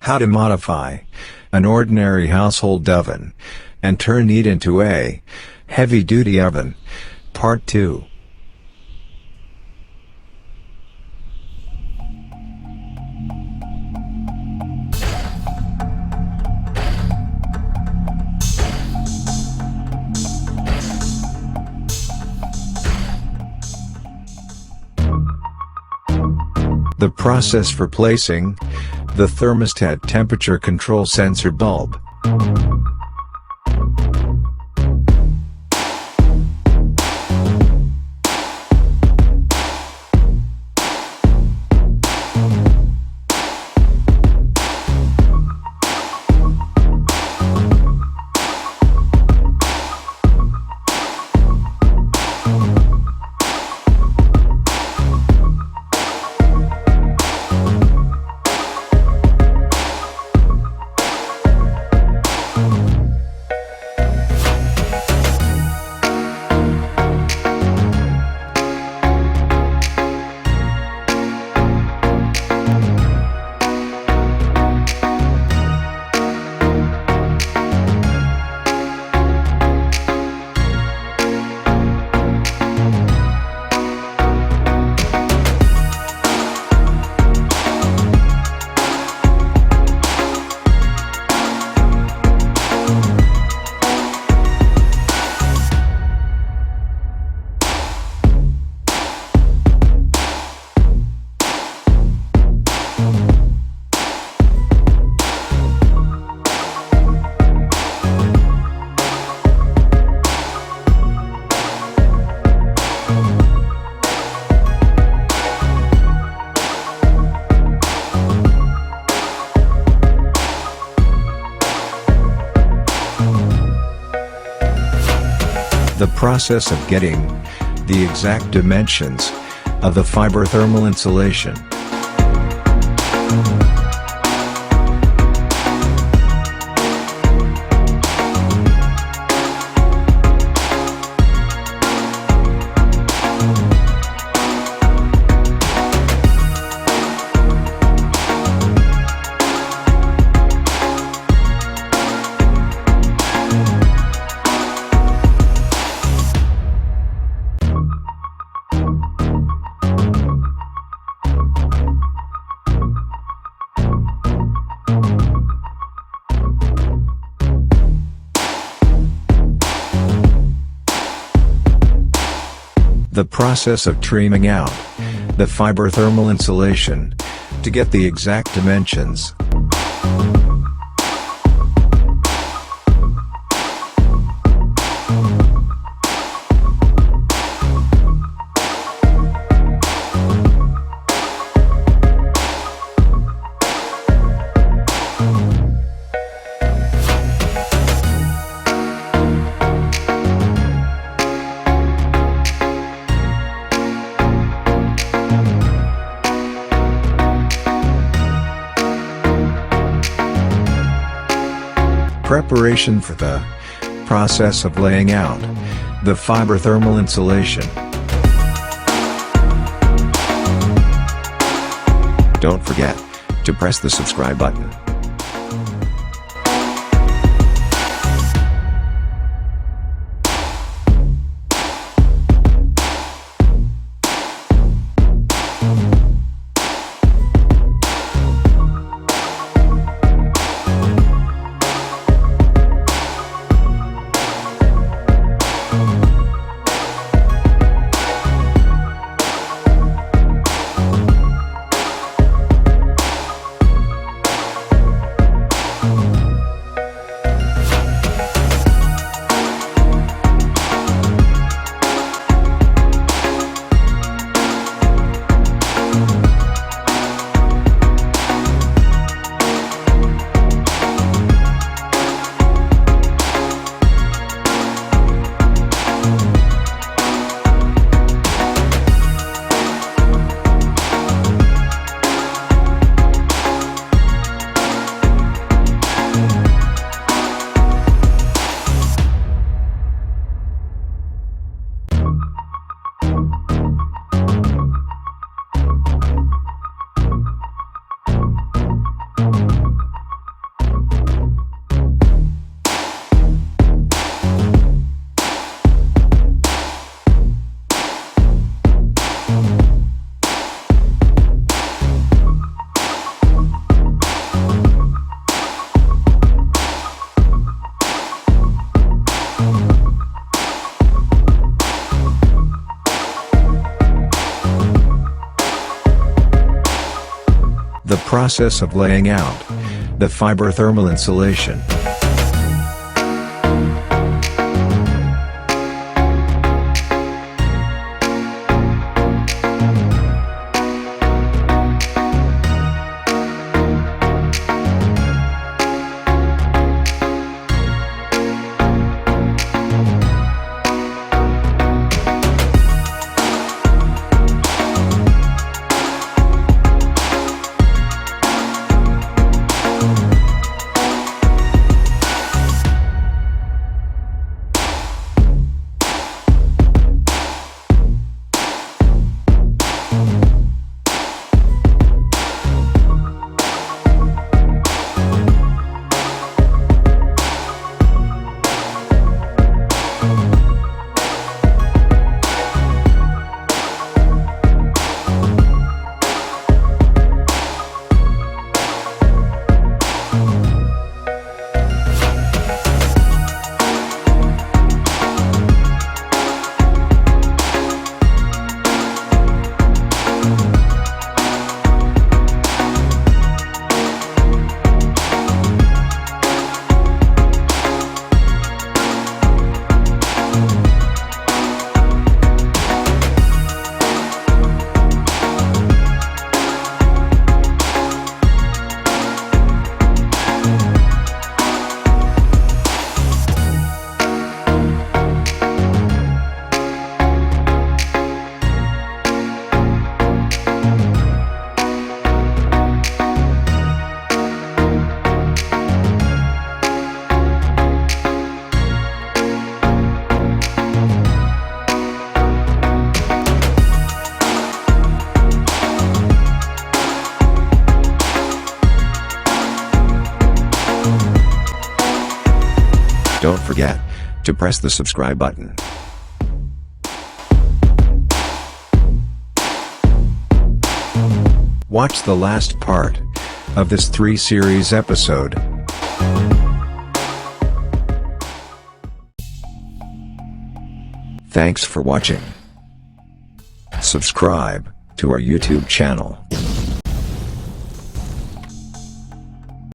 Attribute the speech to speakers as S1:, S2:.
S1: How to modify an ordinary household oven and turn it into a heavy-duty oven. Part 2. The process for placing the thermostat temperature control sensor bulb. The process of getting the exact dimensions of the fiber thermal insulation. The process of trimming out the fiber thermal insulation to get the exact dimensions. Preparation for the process of laying out the fiber thermal insulation. Don't forget to press the subscribe button. the process of laying out the fiber thermal insulation. Don't forget to press the subscribe button. Watch the last part of this 3-series episode. Thanks for watching. Subscribe to our YouTube channel.